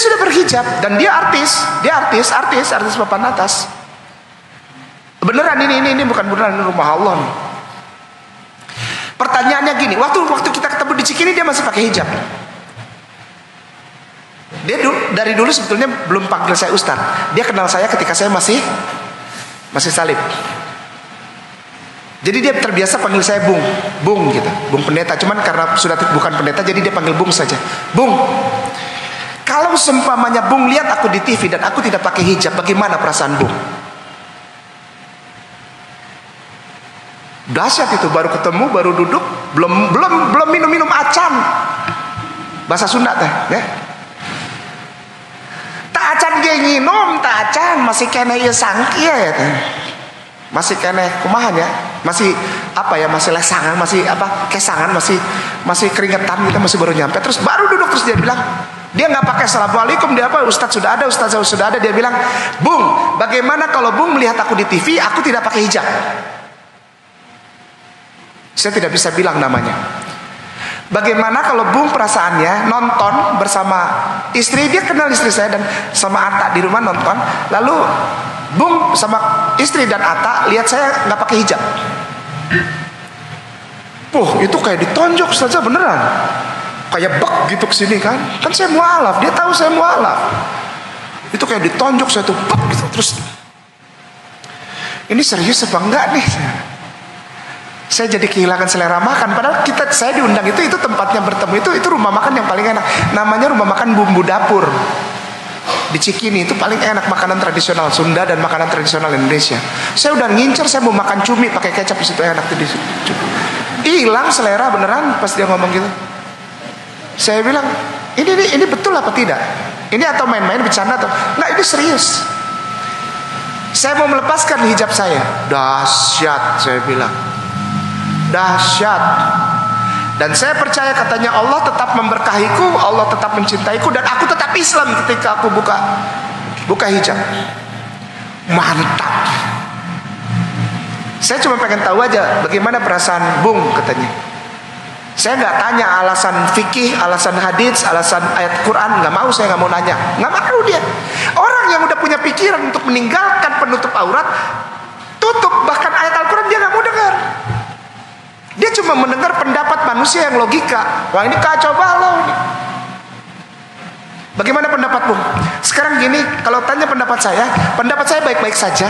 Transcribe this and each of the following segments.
sudah berhijab dan dia artis papan atas. Beneran ini bukan beneran, ini rumah Allah nih. Pertanyaannya gini, waktu kita ketemu di Cikini dia masih pakai hijab. Dia dari dulu sebetulnya belum panggil saya Ustaz. Dia kenal saya ketika saya masih salib. Jadi dia terbiasa panggil saya Bung gitu, Bung Pendeta. Cuman karena sudah bukan pendeta, jadi dia panggil Bung saja. Bung, kalau seumpamanya Bung lihat aku di TV dan aku tidak pakai hijab, bagaimana perasaan Bung? Dahsyat itu, baru ketemu, baru duduk, belum minum acan. Bahasa Sunda teh, ya. Tak acan ge nginum, tak acan masih kene ieu sangki ya teh. Masih kene kumahan ya? Masih apa ya? Masih lesangan, masih apa? Kesangan, masih keringetan, kita masih baru nyampe. Terus baru duduk, terus dia bilang, dia nggak pakai assalamualaikum, dia apa? Ustadz sudah ada. Dia bilang, Bung, bagaimana kalau Bung melihat aku di TV, aku tidak pakai hijab? Saya tidak bisa bilang namanya. Bagaimana kalau Bung perasaannya nonton bersama istri, dia kenal istri saya dan sama Atta di rumah nonton, lalu Bung sama istri dan Atta lihat saya nggak pakai hijab. Itu kayak ditonjok saja beneran. Kayak bek gitu kesini kan saya mualaf, dia tahu saya mualaf. Itu kayak ditonjok saya tuh bek gitu. Terus ini serius apa enggak nih? Saya jadi kehilangan selera makan. Padahal saya diundang itu tempatnya bertemu itu rumah makan yang paling enak. Namanya rumah makan Bumbu Dapur di Cikini. Itu paling enak, makanan tradisional Sunda dan makanan tradisional Indonesia. Saya udah ngincer, saya mau makan cumi pakai kecap di situ, enak tuh di situ. Hilang selera beneran pas dia ngomong gitu. Saya bilang, ini betul apa tidak? Ini atau main-main bercanda atau enggak? Ini serius. Saya mau melepaskan hijab saya. Dahsyat, saya bilang. Dahsyat. Dan saya percaya katanya Allah tetap memberkahiku, Allah tetap mencintaiku, dan aku tetap Islam ketika aku buka hijab. Mantap. Saya cuma pengen tahu aja bagaimana perasaan Bung, katanya. Saya nggak tanya alasan fikih, alasan hadits, alasan ayat Quran, nggak mau, saya nggak mau nanya, nggak mau dia. Orang yang udah punya pikiran untuk meninggalkan penutup aurat, tutup bahkan ayat Al-Quran dia nggak mau dengar. Dia cuma mendengar pendapat manusia yang logika. Wah, ini kacau balau nih. Bagaimana pendapat Bung? Sekarang gini, kalau tanya pendapat saya baik-baik saja.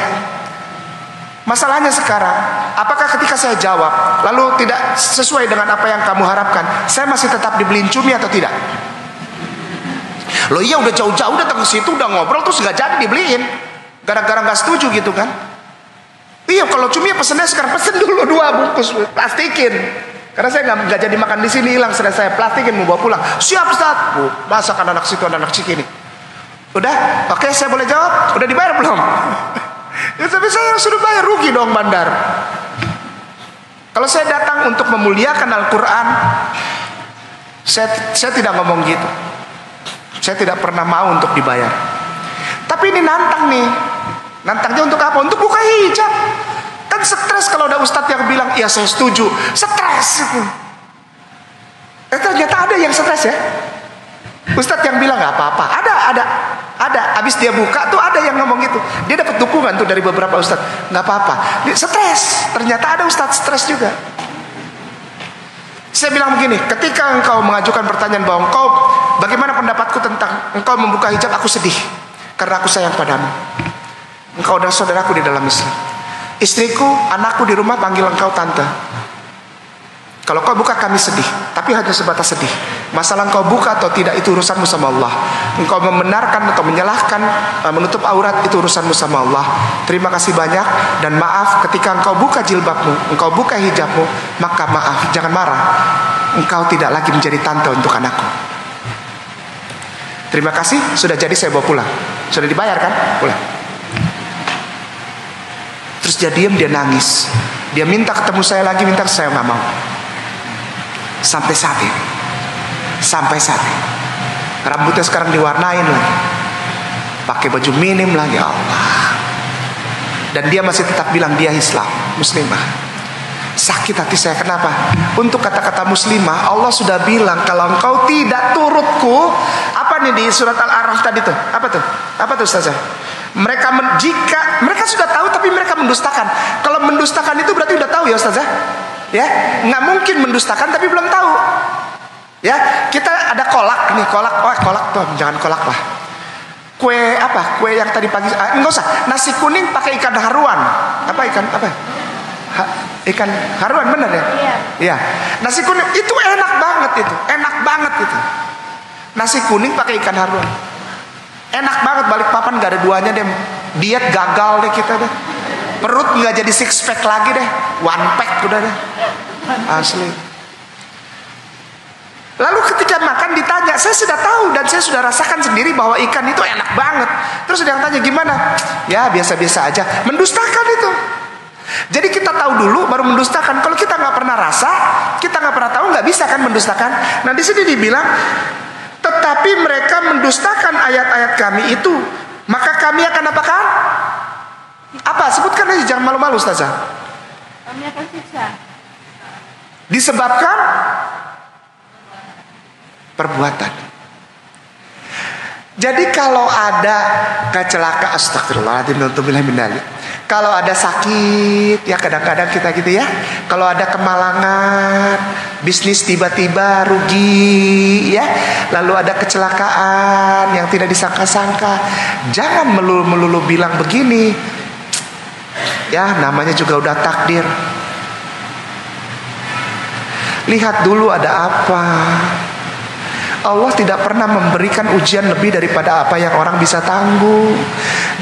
Masalahnya sekarang, apakah ketika saya jawab lalu tidak sesuai dengan apa yang kamu harapkan, saya masih tetap dibeliin cumi atau tidak? Loh iya, udah jauh-jauh datang ke situ, udah ngobrol terus nggak jadi dibeliin, gara-gara nggak setuju gitu kan? Iya, kalau cumi ya pesennya sekarang, pesen dulu 2 bungkus, plastikin. Karena saya nggak jadi makan di sini, hilang, saya plastikin mau bawa pulang. Siap Ustaz. Masakan anak situ, anak Cikini. Udah, oke, saya boleh jawab. Udah dibayar belum? Ya, tapi saya sudah bayar, rugi dong bandar. Kalau saya datang untuk memuliakan Al-Quran, saya tidak ngomong gitu. Saya tidak pernah mau untuk dibayar. Tapi ini nantang nih. Nantangnya untuk apa? Untuk buka hijab. Kan stres kalau ada ustadz yang bilang, ya saya setuju. Stres itu. Ternyata ada yang stres ya. Ustadz yang bilang nggak apa-apa. Ada. Abis dia buka tuh ada yang ngomong gitu. Dia dapat dukungan tuh dari beberapa ustadz. Nggak apa-apa. Dia stres. Ternyata ada ustadz stres juga. Saya bilang begini, ketika engkau mengajukan pertanyaan bahwa bagaimana pendapatku tentang engkau membuka hijab, aku sedih. Karena aku sayang padamu. Engkau adalah saudaraku di dalam Islam. Istriku, anakku di rumah panggil engkau tante. Kalau kau buka kami sedih, tapi hanya sebatas sedih. Masalah engkau buka atau tidak itu urusanmu sama Allah. Engkau membenarkan atau menyalahkan menutup aurat itu urusanmu sama Allah. Terima kasih banyak dan maaf ketika engkau buka jilbabmu, engkau buka hijabmu, maka maaf, jangan marah. Engkau tidak lagi menjadi tante untuk anakku. Terima kasih, sudah jadi saya bawa pulang. Sudah dibayar kan? Pulang. Terus dia diam, dia nangis. Dia minta ketemu saya lagi, saya nggak mau. Sampai saat ini. Rambutnya sekarang diwarnain lagi. Pakai baju minim lagi, Allah. Dan dia masih tetap bilang dia Islam, muslimah. Sakit hati saya, kenapa? Untuk kata-kata muslimah, Allah sudah bilang kalau engkau tidak turutku, apa nih di surat Al-A'raf tadi tuh? Apa tuh? Apa tuh Ustazah? Jika mereka sudah tahu tapi mereka mendustakan. Kalau mendustakan itu berarti udah tahu ya Ustazah? Ya, nggak mungkin mendustakan tapi belum tahu. Ya, kita ada kolak nih, kolak tuh, jangan kolak lah. Kue apa? Kue yang tadi pagi enggak usah. Nasi kuning pakai ikan haruan. Apa ikan apa? Ikan haruan bener ya? Iya. Iya. Nasi kuning itu enak banget itu. Enak banget itu. Nasi kuning pakai ikan haruan. Enak banget, Balikpapan gak ada duanya deh. Diet gagal deh kita deh. Perut nggak jadi six pack lagi deh. One pack udah deh. Asli. Lalu ketika makan ditanya, saya sudah tahu dan saya sudah rasakan sendiri bahwa ikan itu enak banget. Terus ada yang tanya gimana? Ya biasa-biasa aja. Mendustakan itu. Jadi kita tahu dulu baru mendustakan. Kalau kita nggak pernah rasa, kita nggak pernah tahu, nggak bisa kan mendustakan. Nah di sini dibilang, tetapi mereka mendustakan ayat-ayat kami itu, maka kami akan apakan? Apa? Sebutkan aja, jangan malu-malu Ustazah. Kami akan siksa. Disebabkan perbuatan. Jadi kalau ada kecelakaan, astagfirullahaladzim, kalau ada sakit, ya kadang-kadang kita gitu ya. Kalau ada kemalangan, bisnis tiba-tiba rugi, ya. Lalu ada kecelakaan yang tidak disangka-sangka, jangan melulu bilang begini. Ya, namanya juga udah takdir. Lihat dulu ada apa. Allah tidak pernah memberikan ujian lebih daripada apa yang orang bisa tanggung.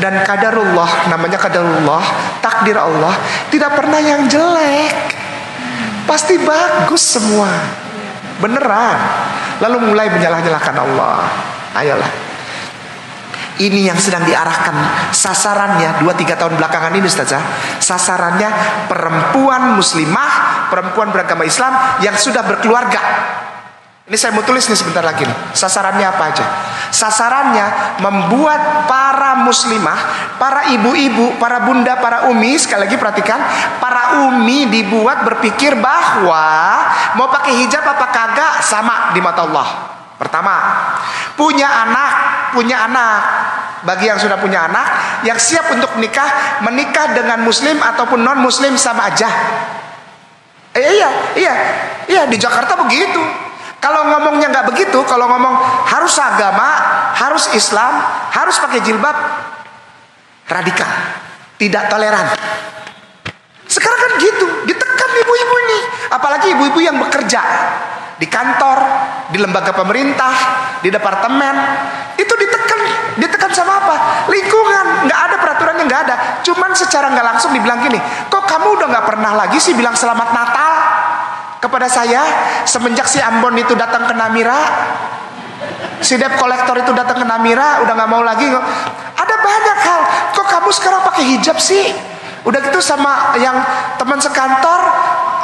Dan qadarullah, namanya qadarullah, takdir Allah, tidak pernah yang jelek. Pasti bagus semua. Beneran. Lalu mulai menyalah-nyalahkan Allah. Ayolah. Ini yang sedang diarahkan sasarannya 2-3 tahun belakangan ini Ustazah. Sasarannya perempuan muslimah, perempuan beragama Islam yang sudah berkeluarga. Ini saya mau tulis nih sebentar lagi nih. Sasarannya apa aja? Sasarannya membuat para muslimah, para ibu-ibu, para bunda, para umi, sekali lagi perhatikan, para umi dibuat berpikir bahwa mau pakai hijab apa kagak sama di mata Allah. Pertama, punya anak. Bagi yang sudah punya anak, yang siap untuk menikah dengan muslim ataupun non muslim sama aja. Iya, di Jakarta begitu. Kalau ngomongnya nggak begitu, kalau ngomong harus agama, harus Islam, harus pakai jilbab, radikal, tidak toleran. Sekarang kan gitu, ditekan ibu-ibu ini, apalagi ibu-ibu yang bekerja di kantor, di lembaga pemerintah, di departemen, itu ditekan sama apa? Lingkungan, nggak ada peraturannya, nggak ada. Cuman secara nggak langsung dibilang gini, kok kamu udah nggak pernah lagi sih bilang selamat Natal kepada saya semenjak si Ambon itu datang ke Namira, si debt collector itu datang ke Namira, udah nggak mau lagi. Ada banyak hal. Kok kamu sekarang pakai hijab sih? Udah gitu sama yang teman sekantor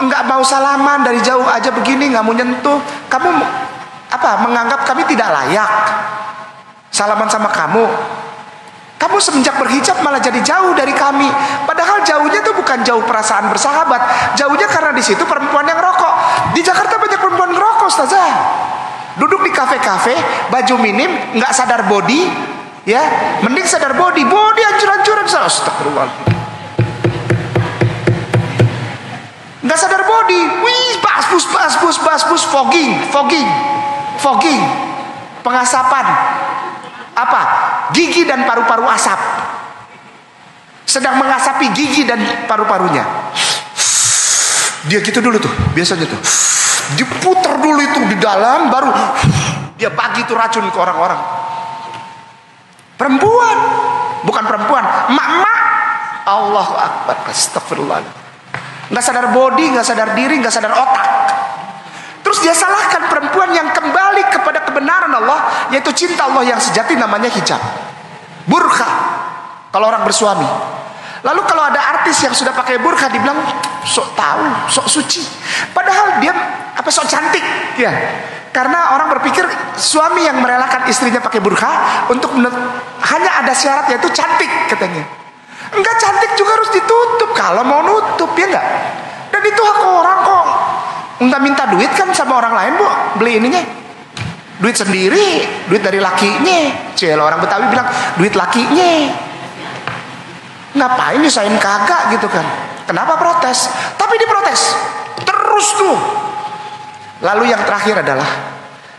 nggak mau salaman, dari jauh aja begini, nggak mau nyentuh. Kamu apa? Menganggap kami tidak layak salaman sama kamu. Kamu semenjak berhijab malah jadi jauh dari kami. Padahal jauhnya tuh bukan jauh perasaan bersahabat. Jauhnya karena di situ perempuan yang rokok. Di Jakarta banyak perempuan ngerokok, Ustazah. Duduk di kafe-kafe, baju minim, nggak sadar body, ya. Mending sadar body hancur-hancuran. Astagfirullah. Nggak sadar body, wih, basbus, fogging, pengasapan. Apa? Gigi dan paru-paru asap. Sedang mengasapi gigi dan paru-parunya. Dia gitu dulu tuh, biasanya tuh. Diputer dulu itu di dalam, baru dia bagi tuh racun ke orang-orang. Perempuan, bukan perempuan, emak-emak. Allahu Akbar, astagfirullah. Nggak sadar body, nggak sadar diri, nggak sadar otak. Terus dia salahkan perempuan yang kembali kepada kebenaran Allah, yaitu cinta Allah yang sejati, namanya hijab, burqa. Kalau orang bersuami. Lalu kalau ada artis yang sudah pakai burqa, dibilang sok tahu, sok suci. Padahal dia sok cantik, ya. Karena orang berpikir suami yang merelakan istrinya pakai burqa untuk hanya ada syarat, yaitu cantik katanya. Enggak, cantik juga harus ditutup kalau mau nutup, ya enggak? Dan itu hak orang kok. Enggak minta duit kan sama orang lain, Bu, beli ininya. Duit sendiri, duit dari lakinya. Celo orang Betawi bilang duit lakinya. Ngapain nyusahin kagak gitu kan. Kenapa protes? Tapi diprotes terus tuh. Lalu yang terakhir adalah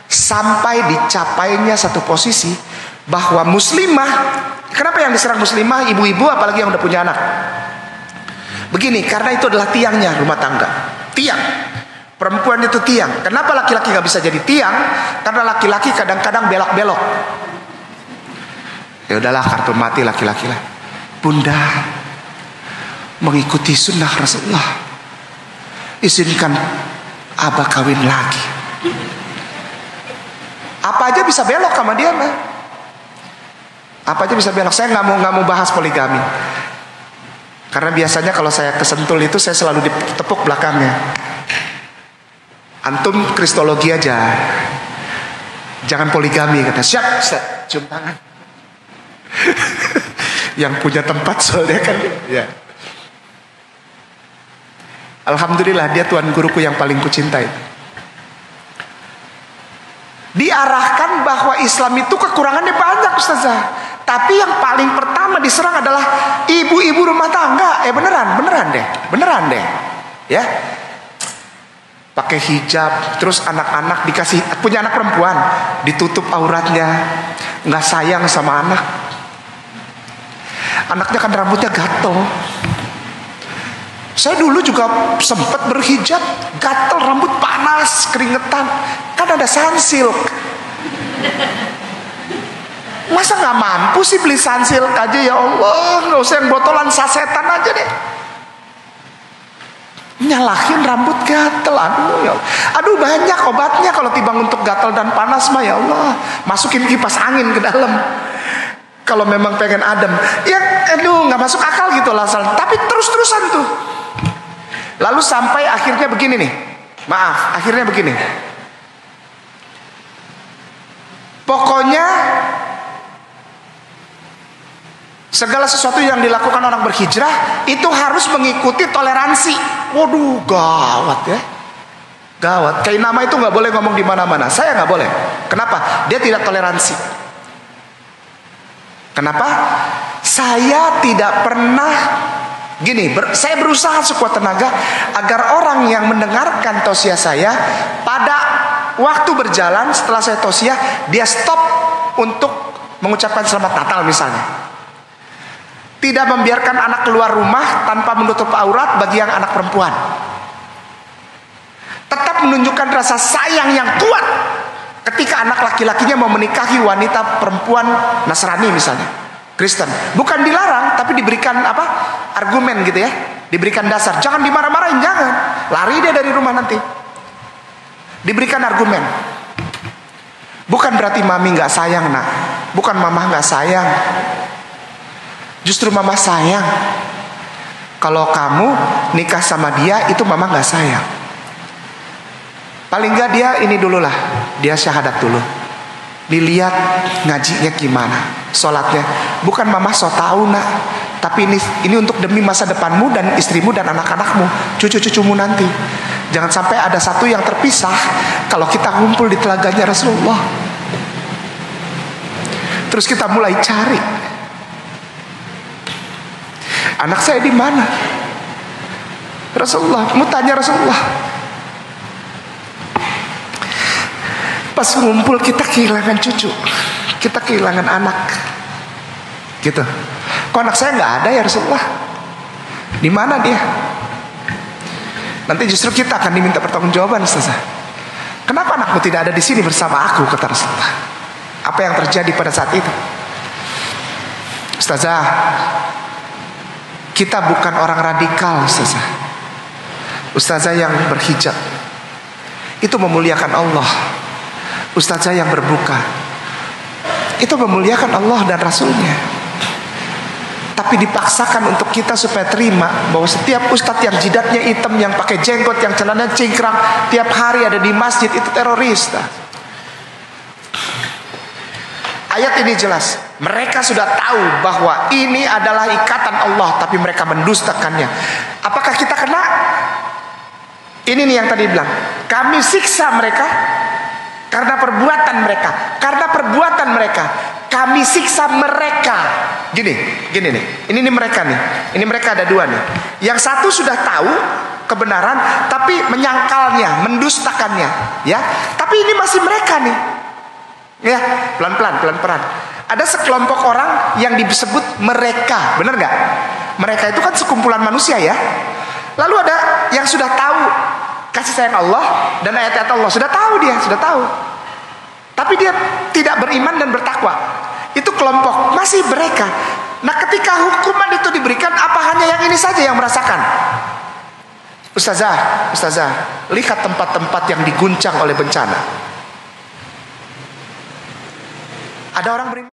sampai dicapainya satu posisi bahwa muslimah, kenapa yang diserang muslimah? Ibu-ibu apalagi yang udah punya anak. Begini, karena itu adalah tiangnya rumah tangga. Tiang. Perempuan itu tiang. Kenapa laki-laki gak bisa jadi tiang? Karena laki-laki kadang-kadang belok-belok. Ya udahlah, kartu mati laki-laki lah. Bunda, mengikuti sunnah Rasulullah, izinkan abah kawin lagi. Apa aja bisa belok sama dia mah. Apa aja bisa belok. Saya nggak mau bahas poligami. Karena biasanya kalau saya kesentul itu saya selalu ditepuk belakangnya. Antum kristologi aja, jangan poligami kata. Siap, cium tangan. Yang punya tempat soalnya kan. Ya. Alhamdulillah dia tuan guruku yang paling kucintai. Diarahkan bahwa Islam itu kekurangannya banyak, Ustazah. Tapi yang paling pertama diserang adalah ibu-ibu rumah tangga. Beneran deh. Ya. Pakai hijab, terus anak-anak dikasih, punya anak perempuan, ditutup auratnya, nggak sayang sama anak. Anaknya kan rambutnya gatel. Saya dulu juga sempat berhijab, gatel, rambut panas, keringetan. Kan ada sunsilk. Masa nggak mampu sih beli sunsilk aja, ya Allah, nggak usah yang botolan sasetan aja deh. Nyalahin rambut gatel, aduh banyak obatnya kalau timbang untuk gatel dan panas mah, ya Allah, masukin kipas angin ke dalam. Kalau memang pengen adem, ya nggak masuk akal gitu lah, tapi terus-terusan tuh. Lalu sampai akhirnya begini nih, akhirnya begini. Pokoknya segala sesuatu yang dilakukan orang berhijrah itu harus mengikuti toleransi. Waduh, gawat ya. Gawat. Kayak nama itu nggak boleh ngomong di mana-mana. Saya nggak boleh. Kenapa? Dia tidak toleransi. Kenapa? Saya tidak pernah gini. Saya berusaha sekuat tenaga agar orang yang mendengarkan tausiah saya pada waktu berjalan setelah saya tausiah, dia stop untuk mengucapkan selamat Natal misalnya. Tidak membiarkan anak keluar rumah tanpa menutup aurat bagi yang anak perempuan. Tetap menunjukkan rasa sayang yang kuat ketika anak laki-lakinya mau menikahi wanita perempuan Nasrani misalnya, Kristen. Bukan dilarang, tapi diberikan argumen gitu ya. Diberikan dasar. Jangan dimarah-marahin, jangan. Lari dia dari rumah nanti. Diberikan argumen. Bukan berarti mami gak sayang nak. Bukan mama gak sayang. Justru mama sayang. Kalau kamu nikah sama dia, itu mama gak sayang. Paling gak dia ini dulu lah, dia syahadat dulu. Dilihat ngajinya gimana, sholatnya. Bukan mama so tahu nak, tapi ini untuk demi masa depanmu dan istrimu dan anak-anakmu, cucu-cucumu nanti. Jangan sampai ada satu yang terpisah kalau kita ngumpul di telaganya Rasulullah. Terus kita mulai cari, anak saya di mana? Rasulullah, mau tanya Rasulullah. Pas ngumpul kita kehilangan cucu, kita kehilangan anak, gitu. Kok anak saya nggak ada ya Rasulullah? Di mana dia? Nanti justru kita akan diminta pertanggungjawaban, Ustazah. Kenapa anakmu tidak ada di sini bersama aku? Kata Rasulullah. Apa yang terjadi pada saat itu? Ustazah, kita bukan orang radikal, Ustazah. Ustazah yang berhijab itu memuliakan Allah. Ustazah yang berbuka itu memuliakan Allah dan Rasulnya. Tapi dipaksakan untuk kita supaya terima bahwa setiap ustadz yang jidatnya hitam, yang pakai jenggot, yang celananya cingkrang, tiap hari ada di masjid, itu teroris. Ayat ini jelas. Mereka sudah tahu bahwa ini adalah ikatan Allah, tapi mereka mendustakannya. Apakah kita kena? Ini nih yang tadi bilang, kami siksa mereka. Karena perbuatan mereka, kami siksa mereka. Gini nih. Ini mereka nih. Ini mereka ada dua nih. Yang satu sudah tahu kebenaran tapi menyangkalnya, mendustakannya, ya. Tapi ini masih mereka nih. Ya, pelan-pelan. Ada sekelompok orang yang disebut mereka, benar nggak? Mereka itu kan sekumpulan manusia ya. Lalu ada yang sudah tahu kasih sayang Allah dan ayat-ayat Allah, sudah tahu. Tapi dia tidak beriman dan bertakwa. Itu kelompok, masih mereka. Nah, ketika hukuman itu diberikan, apa hanya yang ini saja yang merasakan? Ustazah, lihat tempat-tempat yang diguncang oleh bencana. Ada orang beriman